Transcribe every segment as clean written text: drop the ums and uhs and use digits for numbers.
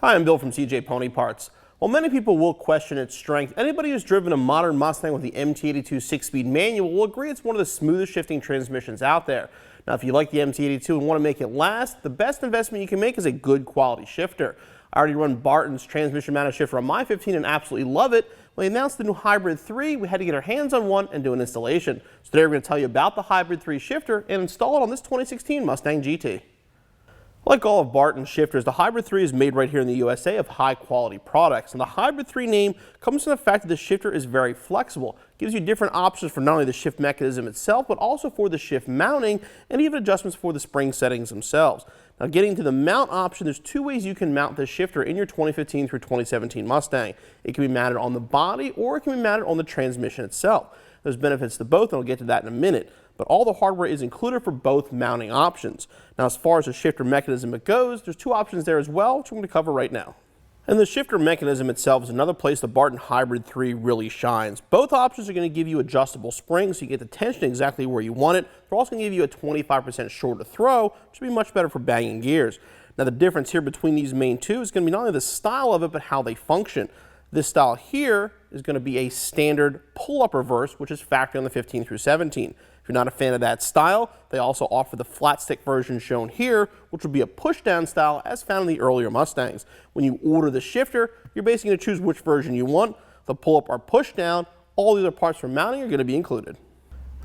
Hi, I'm Bill from CJ Pony Parts. While many people will question its strength, anybody who's driven a modern Mustang with the MT82 6-speed manual will agree it's one of the smoothest shifting transmissions out there. Now, if you like the MT82 and want to make it last, the best investment you can make is a good quality shifter. I already run Barton's transmission mounted shifter on my 15 and absolutely love it. When they announced the new Hybrid 3, we had to get our hands on one and do an installation. So today we're going to tell you about the Hybrid 3 shifter and install it on this 2016 Mustang GT. Like all of Barton's shifters, the Hybrid 3 is made right here in the USA of high quality products. And the Hybrid 3 name comes from the fact that the shifter is very flexible. It gives you different options for not only the shift mechanism itself, but also for the shift mounting and even adjustments for the spring settings themselves. Now, getting to the mount option, there's two ways you can mount this shifter in your 2015 through 2017 Mustang. It can be mounted on the body or it can be mounted on the transmission itself. There's benefits to both, and I'll get to that in a minute. But all the hardware is included for both mounting options. Now, as far as the shifter mechanism it goes, there's two options there as well, which I'm going to cover right now. And the shifter mechanism itself is another place the Barton Hybrid 3 really shines. Both options are going to give you adjustable springs, so you get the tension exactly where you want it. They're also going to give you a 25% shorter throw, which will be much better for banging gears. Now, the difference here between these main two is going to be not only the style of it, but how they function. This style here is going to be a standard pull-up reverse, which is factory on the 15 through 17. If you're not a fan of that style, they also offer the flat stick version shown here, which will be a push-down style as found in the earlier Mustangs. When you order the shifter, you're basically going to choose which version you want. The pull-up or push-down, all the other parts for mounting are going to be included.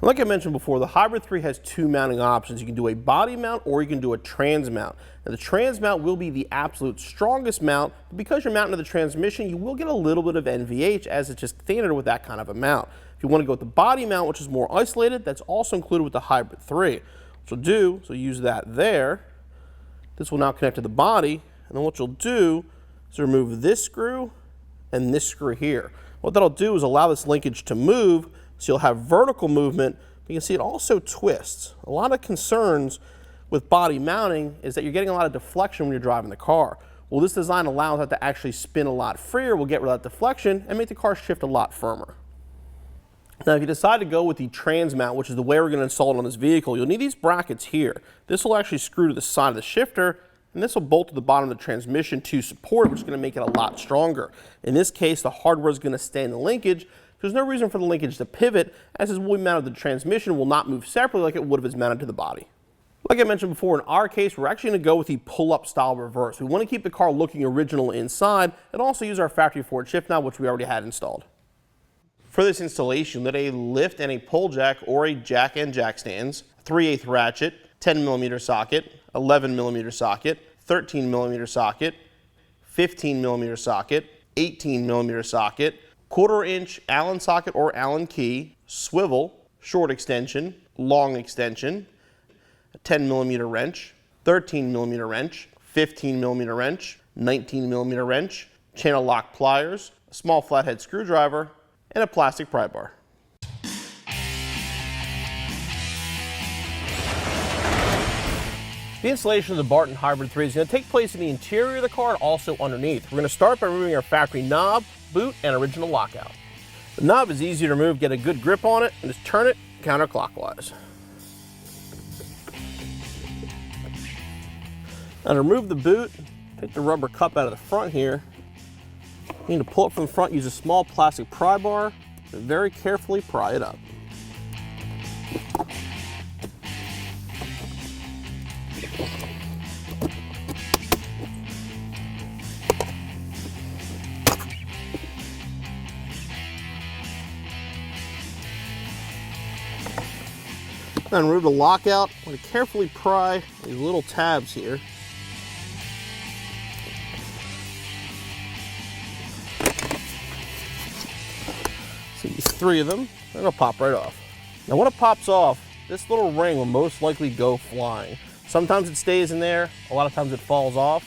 Like I mentioned before, the Hybrid 3 has two mounting options. You can do a body mount or you can do a trans mount. Now, the trans mount will be the absolute strongest mount, but because you're mounting to the transmission, you will get a little bit of NVH as it's just standard with that kind of a mount. If you want to go with the body mount, which is more isolated, that's also included with the Hybrid 3. What you'll do, so use that there. This will now connect to the body, and then what you'll do is remove this screw and this screw here. What that'll do is allow this linkage to move, so you'll have vertical movement. You can see it also twists. A lot of concerns with body mounting is that you're getting a lot of deflection when you're driving the car. Well, this design allows that to actually spin a lot freer, will get rid of that deflection, and make the car shift a lot firmer. Now, if you decide to go with the trans mount, which is the way we're going to install it on this vehicle, you'll need these brackets here. This will actually screw to the side of the shifter, and this will bolt to the bottom of the transmission to support it, which is going to make it a lot stronger. In this case, the hardware is going to stay in the linkage. There's no reason for the linkage to pivot, as it will be mounted to the transmission, will not move separately like it would if it's mounted to the body. Like I mentioned before, in our case, we're actually going to go with the pull-up style reverse. We want to keep the car looking original inside, and also use our factory Ford shift knob, which we already had installed. For this installation, let a lift and a pull jack or a jack and jack stands, 3/8 ratchet, 10mm socket, 11mm socket, 13mm socket, 15mm socket, 18mm socket, 1/4 inch Allen socket or Allen key, swivel, short extension, long extension, a 10mm wrench, 13mm wrench, 15mm wrench, 19mm wrench, channel lock pliers, a small flathead screwdriver, and a plastic pry bar. The installation of the Barton Hybrid 3 is going to take place in the interior of the car and also underneath. We're going to start by removing our factory knob, boot, and original lockout. The knob is easy to remove. Get a good grip on it and just turn it counterclockwise. Now, to remove the boot, take the rubber cup out of the front here. You need to pull it from the front, use a small plastic pry bar, and very carefully pry it up. Then remove the lockout. I'm going to carefully pry these little tabs here. See these three of them, they're going to pop right off. Now when it pops off, this little ring will most likely go flying. Sometimes it stays in there, a lot of times it falls off.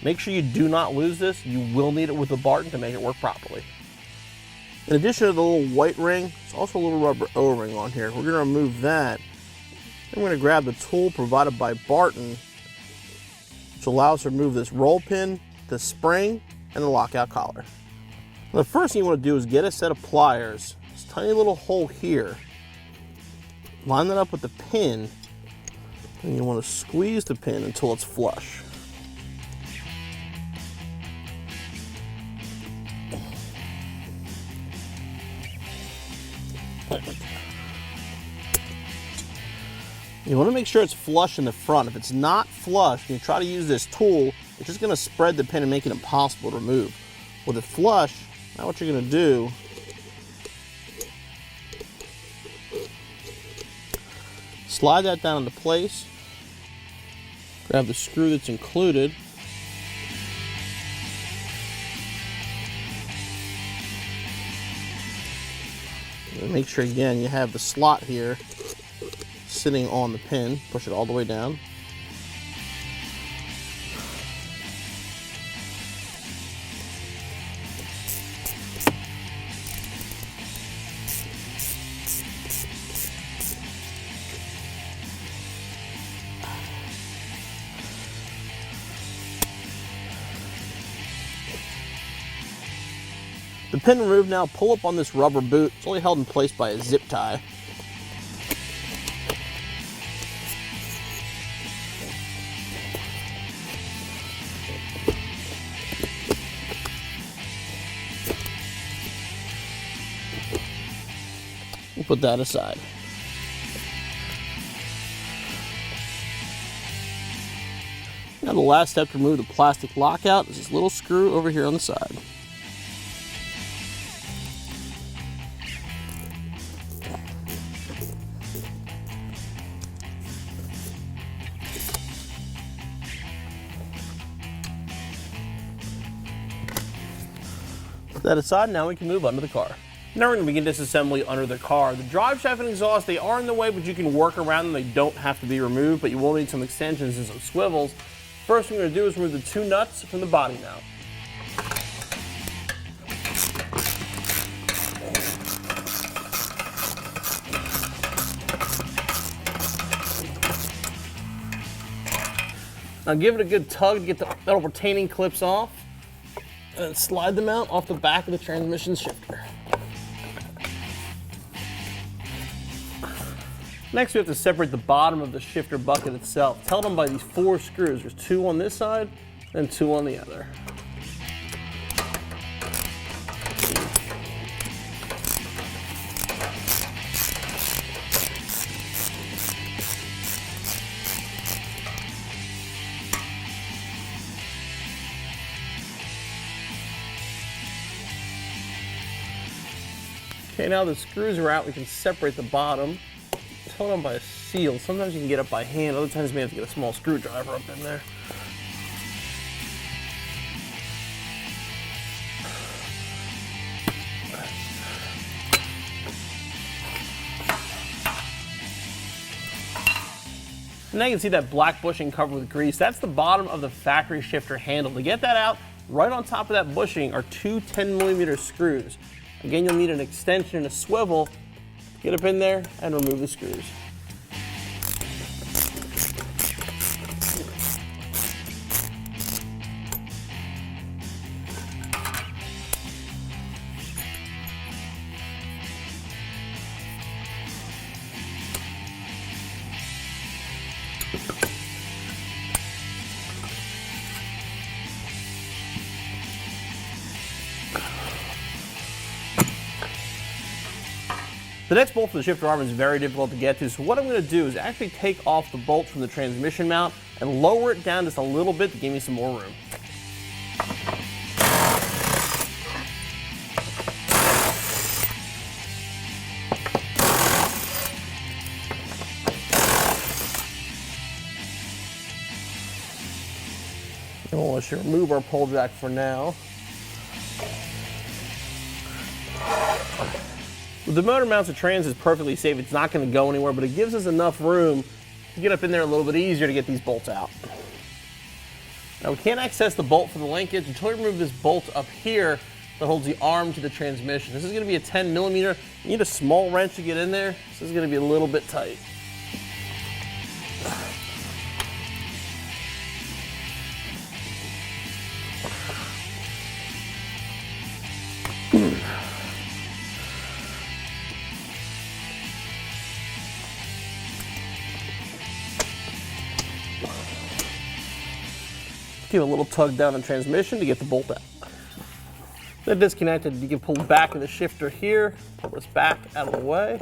Make sure you do not lose this. You will need it with the Barton to make it work properly. In addition to the little white ring, there's also a little rubber O-ring on here. We're going to remove that. Then we're going to grab the tool provided by Barton, which allows us to remove this roll pin, the spring, and the lockout collar. Now, the first thing you want to do is get a set of pliers, this tiny little hole here. Line that up with the pin, and you want to squeeze the pin until it's flush. You want to make sure it's flush in the front. If it's not flush, when you try to use this tool, it's just going to spread the pin and make it impossible to remove. With it flush, now what you're going to do, slide that down into place, grab the screw that's included, and make sure again you have the slot here sitting on the pin. Push it all the way down. The pin removed now, pull up on this rubber boot. It's only held in place by a zip tie. We'll put that aside. Now the last step to remove the plastic lockout is this little screw over here on the side. Put that aside, now we can move under the car. Now we're going to begin disassembly under the car. The drive shaft and exhaust, they are in the way, but you can work around them. They don't have to be removed, but you will need some extensions and some swivels. First thing we're going to do is remove the two nuts from the body mount. Now give it a good tug to get the metal retaining clips off, and then slide them out off the back of the transmission shifter. Next, we have to separate the bottom of the shifter bucket itself. It's held on by these 4 screws. There's 2 on this side and 2 on the other. Okay, now the screws are out, we can separate the bottom. It's held on by a seal. Sometimes you can get it by hand, other times you may have to get a small screwdriver up in there. Now you can see that black bushing covered with grease. That's the bottom of the factory shifter handle. To get that out, right on top of that bushing are 2 10mm screws. Again, you'll need an extension and a swivel. Get up in there and remove the screws. The next bolt for the shifter arm is very difficult to get to, so what I'm going to do is actually take off the bolt from the transmission mount and lower it down just a little bit to give me some more room. And we'll just remove our pull jack for now. The motor mounted trans is perfectly safe. It's not going to go anywhere, but it gives us enough room to get up in there a little bit easier to get these bolts out. Now we can't access the bolt for the linkage until we remove this bolt up here that holds the arm to the transmission. This is going to be a 10mm. You need a small wrench to get in there. This is going to be a little bit tight. Give a little tug down the transmission to get the bolt out. They're disconnected. You can pull the back of the shifter here, pull this back out of the way.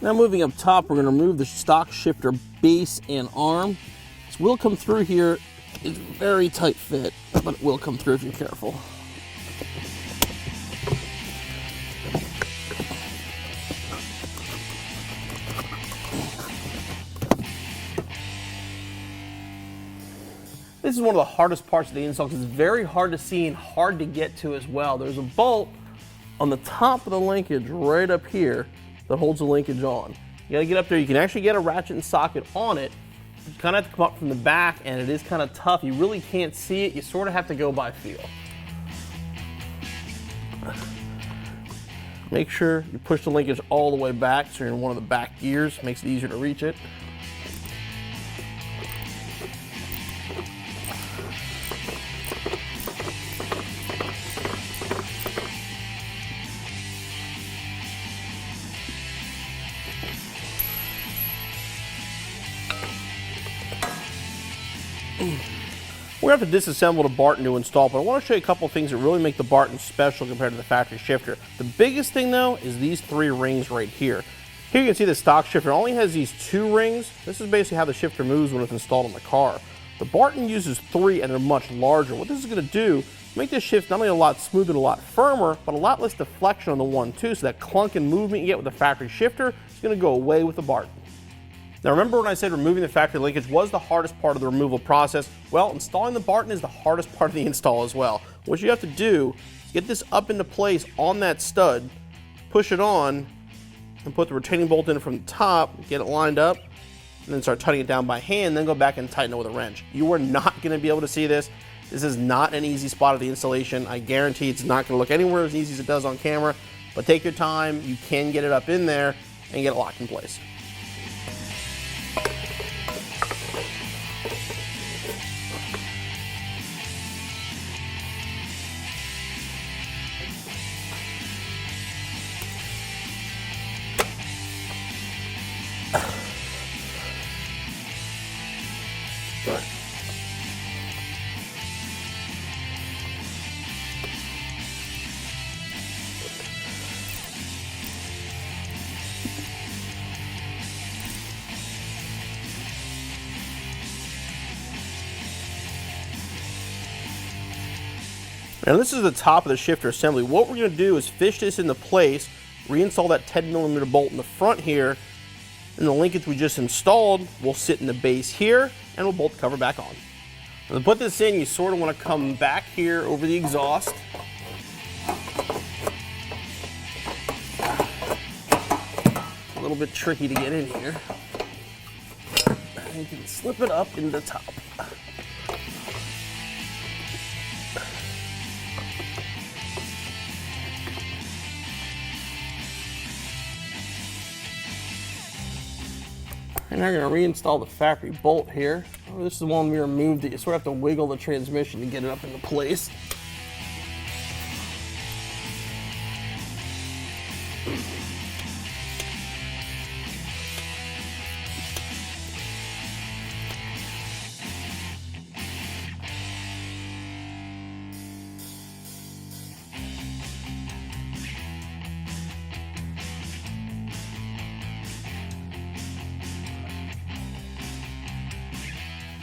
Now moving up top, we're going to remove the stock shifter base and arm. This will come through here. It's a very tight fit, but it will come through if you're careful. This is one of the hardest parts of the install because it's very hard to see and hard to get to as well. There's a bolt on the top of the linkage right up here that holds the linkage on. You gotta get up there. You can actually get a ratchet and socket on it. You kind of have to come up from the back, and it is kind of tough. You really can't see it. You sort of have to go by feel. Make sure you push the linkage all the way back so you're in one of the back gears. Makes it easier to reach it. We're going to have to disassemble the Barton to install, but I want to show you a couple of things that really make the Barton special compared to the factory shifter. The biggest thing though is these 3 rings right here. Here you can see the stock shifter only has these 2 rings. This is basically how the shifter moves when it's installed on the car. The Barton uses 3 and they're much larger. What this is going to do, make this shift not only a lot smoother and a lot firmer, but a lot less deflection on the one too, so that clunk and movement you get with the factory shifter is going to go away with the Barton. Now remember when I said removing the factory linkage was the hardest part of the removal process? Well, installing the Barton is the hardest part of the install as well. What you have to do is get this up into place on that stud, push it on, and put the retaining bolt in from the top, get it lined up, and then start tightening it down by hand, then go back and tighten it with a wrench. You are not going to be able to see this. This is not an easy spot of the installation. I guarantee it's not going to look anywhere as easy as it does on camera, but take your time. You can get it up in there and get it locked in place. Now this is the top of the shifter assembly. What we're going to do is fish this into place, reinstall that 10mm bolt in the front here, and the linkage we just installed will sit in the base here, and we'll bolt the cover back on. Now to put this in, you sort of want to come back here over the exhaust. A little bit tricky to get in here. And you can slip it up into the top. And now we're going to reinstall the factory bolt here. This is the one we removed it. You sort of have to wiggle the transmission to get it up into place.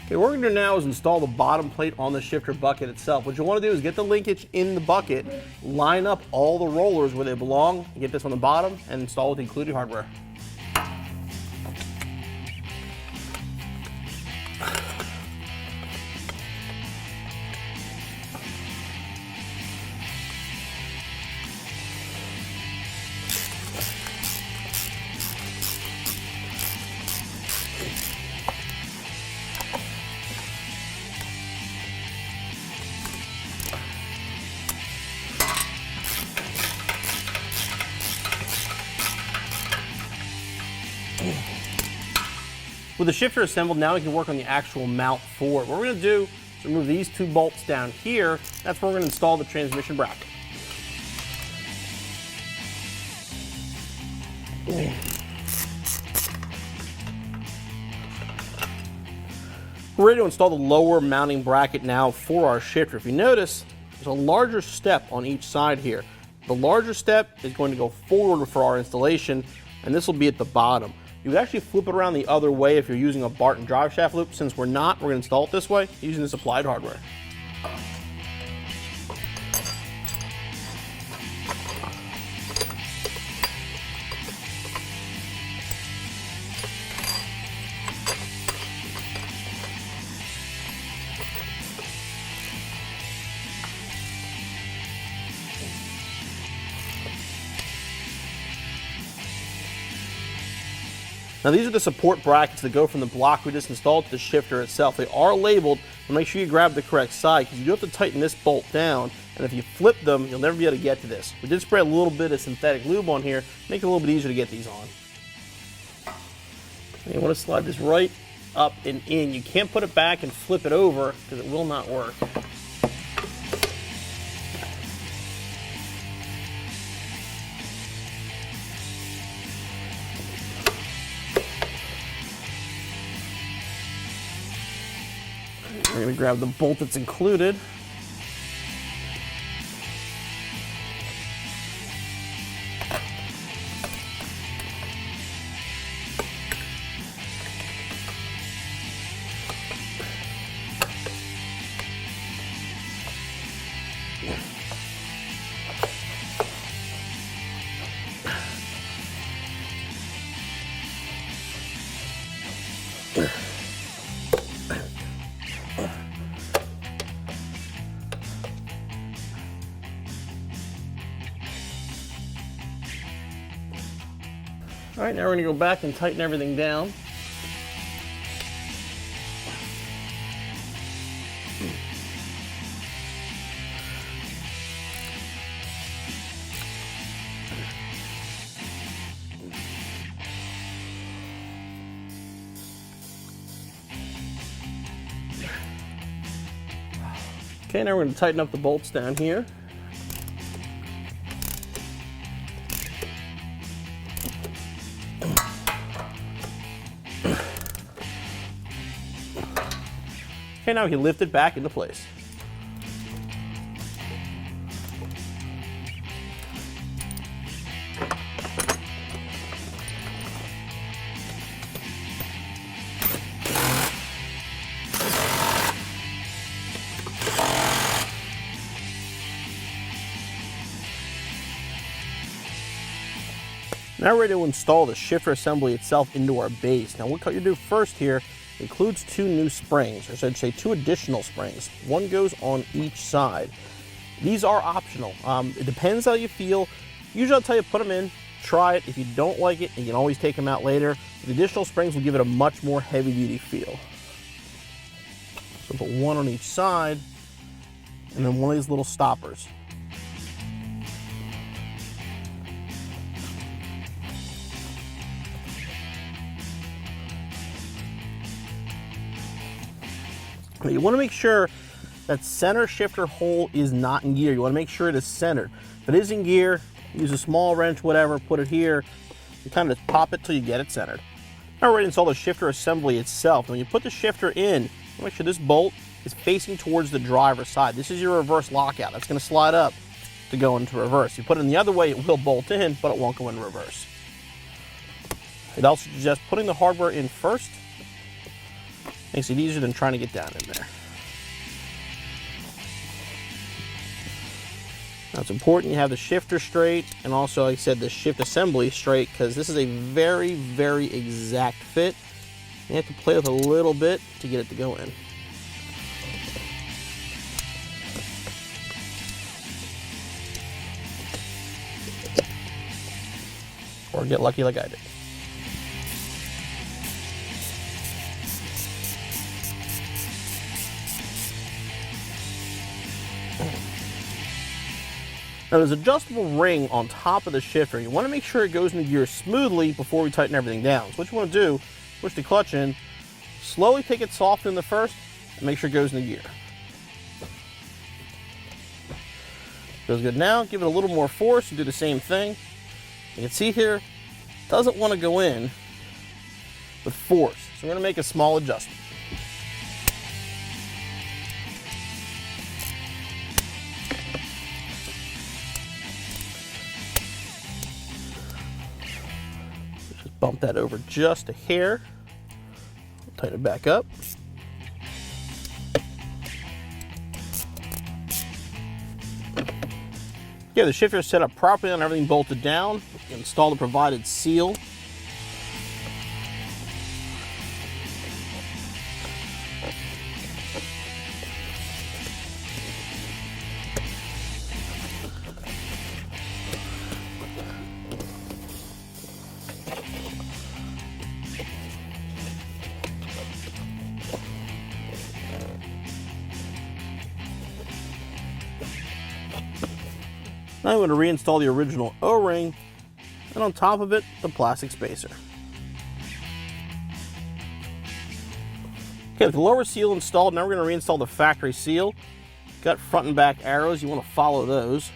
Okay, what we're going to do now is install the bottom plate on the shifter bucket itself. What you want to do is get the linkage in the bucket, line up all the rollers where they belong, get this on the bottom, and install with the included hardware. With the shifter assembled, now we can work on the actual mount for it. What we're going to do is remove these 2 bolts down here. That's where we're going to install the transmission bracket. We're ready to install the lower mounting bracket now for our shifter. If you notice, there's a larger step on each side here. The larger step is going to go forward for our installation, and this will be at the bottom. You would actually flip it around the other way if you're using a Barton drive shaft loop. Since we're not, we're going to install it this way using this applied hardware. Now these are the support brackets that go from the block we just installed to the shifter itself. They are labeled, but make sure you grab the correct side because you do have to tighten this bolt down, and if you flip them, you'll never be able to get to this. We did spray a little bit of synthetic lube on here, make it a little bit easier to get these on. And you want to slide this right up and in. You can't put it back and flip it over because it will not work. We're going to grab the bolt that's included. All right, now we're going to go back and tighten everything down. Okay, now we're going to tighten up the bolts down here. Okay, now we can lift it back into place. Now we're ready to install the shifter assembly itself into our base. Now what you do first here includes 2 new springs, or I should say 2 additional springs. One goes on each side. These are optional. It depends how you feel. Usually I'll tell you put them in, try it. If you don't like it, you can always take them out later. The additional springs will give it a much more heavy-duty feel. So put one on each side, and then one of these little stoppers. You want to make sure that center shifter hole is not in gear. You want to make sure it is centered. If it is in gear, use a small wrench, whatever, put it here. You kind of just pop it till you get it centered. Now we're ready to install the shifter assembly itself. When you put the shifter in, make sure this bolt is facing towards the driver's side. This is your reverse lockout. That's going to slide up to go into reverse. You put it in the other way, it will bolt in, but it won't go in reverse. It also suggests putting the hardware in first. Makes it easier than trying to get down in there. Now it's important you have the shifter straight, and also, like I said, the shift assembly straight, because this is a very, very exact fit. You have to play with a little bit to get it to go in. Or get lucky like I did. Now there's an adjustable ring on top of the shifter. You want to make sure it goes into gear smoothly before we tighten everything down. So what you want to do, push the clutch in, slowly take it soft in the first, and make sure it goes into gear. Feels good now. Give it a little more force and do the same thing. You can see here, it doesn't want to go in with force. So we're going to make a small adjustment. Bump that over just a hair. Tighten it back up. Okay, the shifter is set up properly and everything bolted down. Install the provided seal. Now I'm going to reinstall the original O-ring, and on top of it, the plastic spacer. Okay, with the lower seal installed, now we're going to reinstall the factory seal. Got front and back arrows, you want to follow those.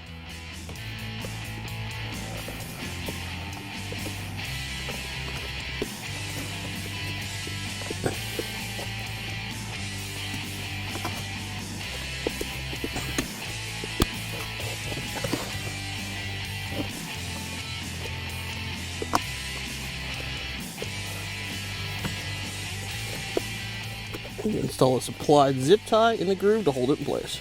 Install a supplied zip tie in the groove to hold it in place.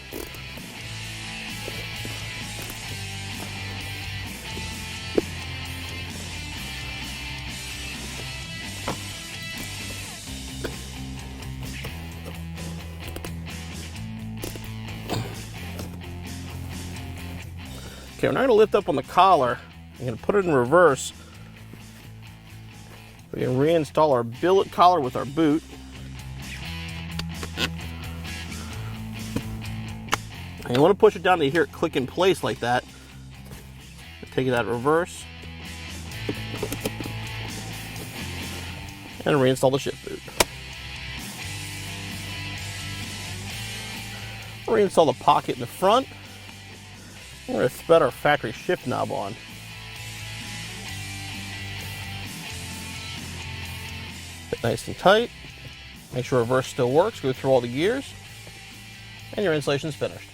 Okay, we're now going to lift up on the collar. I'm going to put it in reverse. We can reinstall our billet collar with our boot. And you want to push it down to hear it click in place like that. Take it out reverse. And reinstall the shift boot. Reinstall the pocket in the front. We're going to thread our factory shift knob on. Get nice and tight. Make sure reverse still works. Go through all the gears. And your installation's finished.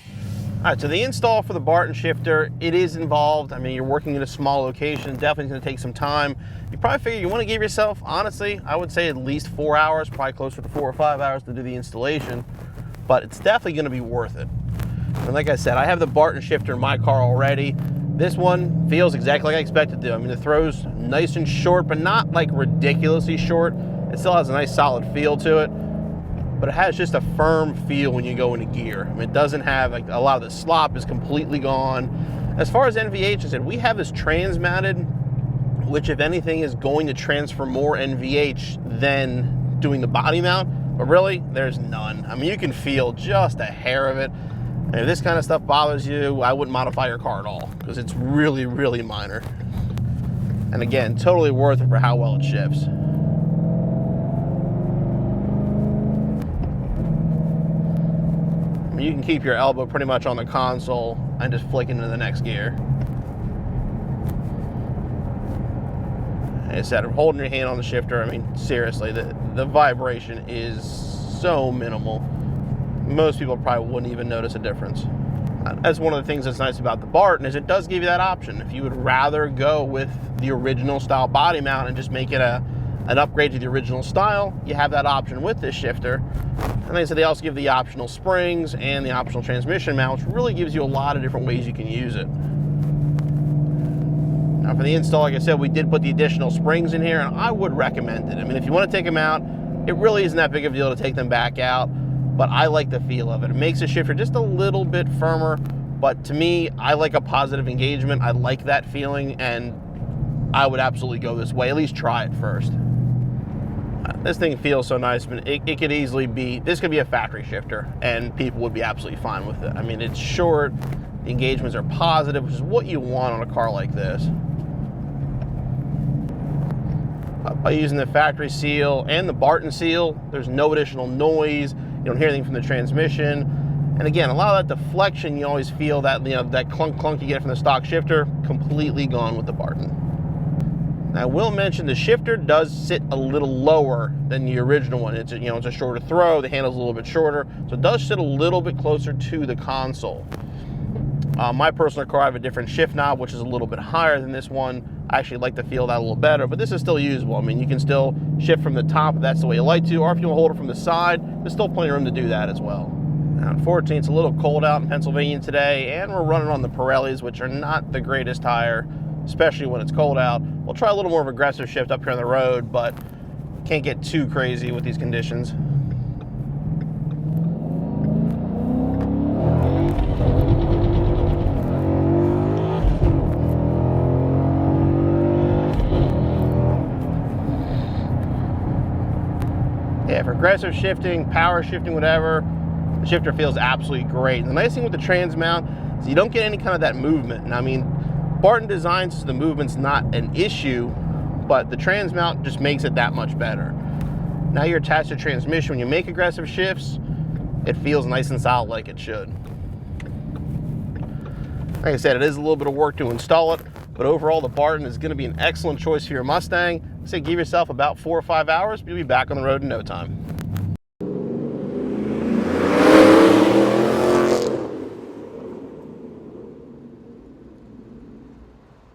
All right, so the install for the Barton shifter, it is involved. I mean, you're working in a small location, definitely gonna take some time. You probably figure you wanna give yourself, honestly, I would say at least 4 hours, probably closer to 4 or 5 hours to do the installation, but it's definitely gonna be worth it. And like I said, I have the Barton shifter in my car already. This one feels exactly like I expected to. I mean, the throw's nice and short, but not like ridiculously short. It still has a nice solid feel to it. But it has just a firm feel when you go into gear. I mean, it doesn't have, like, a lot of the slop is completely gone. As far as NVH, I said, we have this trans-mounted, which if anything is going to transfer more NVH than doing the body mount, but really, there's none. I mean, you can feel just a hair of it. And if this kind of stuff bothers you, I wouldn't modify your car at all, because it's really, really minor. And again, totally worth it for how well it shifts. You can keep your elbow pretty much on the console and just flick into the next gear. Instead of holding your hand on the shifter, I mean, seriously, the vibration is so minimal. Most people probably wouldn't even notice a difference. That's one of the things that's nice about the Barton, is it does give you that option. If you would rather go with the original style body mount and just make it an upgrade to the original style, you have that option with this shifter. And like I said, they also give the optional springs and the optional transmission mount, which really gives you a lot of different ways you can use it. Now for the install, like I said, we did put the additional springs in here, and I would recommend it. I mean, if you want to take them out, it really isn't that big of a deal to take them back out, but I like the feel of it. It makes the shifter just a little bit firmer, but to me, I like a positive engagement. I like that feeling, and I would absolutely go this way. At least try it first. This thing feels so nice, but it could easily be, this could be a factory shifter, and people would be absolutely fine with it. I mean, it's short, the engagements are positive, which is what you want on a car like this. By using the factory seal and the Barton seal, there's no additional noise. You don't hear anything from the transmission. And again, a lot of that deflection, you always feel that, you know, that clunk you get from the stock shifter, completely gone with the Barton. Now, I will mention the shifter does sit a little lower than the original one. It's, you know, it's a shorter throw, the handle's a little bit shorter, so it does sit a little bit closer to the console. My personal car, I have a different shift knob, which is a little bit higher than this one. I actually like to feel that a little better, but this is still usable. I mean, you can still shift from the top if that's the way you like to, or if you want to hold it from the side, there's still plenty of room to do that as well. Now, unfortunately, it's a little cold out in Pennsylvania today, and we're running on the Pirellis, which are not the greatest tire, especially when it's cold out. We'll try a little more of aggressive shift up here on the road, but can't get too crazy with these conditions. Yeah, for aggressive shifting, power shifting, whatever, the shifter feels absolutely great. And the nice thing with the trans mount is you don't get any kind of that movement. And I mean, Barton designs so the movement's not an issue, but the trans mount just makes it that much better. Now you're attached to transmission. When you make aggressive shifts, it feels nice and solid like it should. Like I said, it is a little bit of work to install it, but overall the Barton is going to be an excellent choice for your Mustang. I say give yourself about 4 or 5 hours, you'll be back on the road in no time.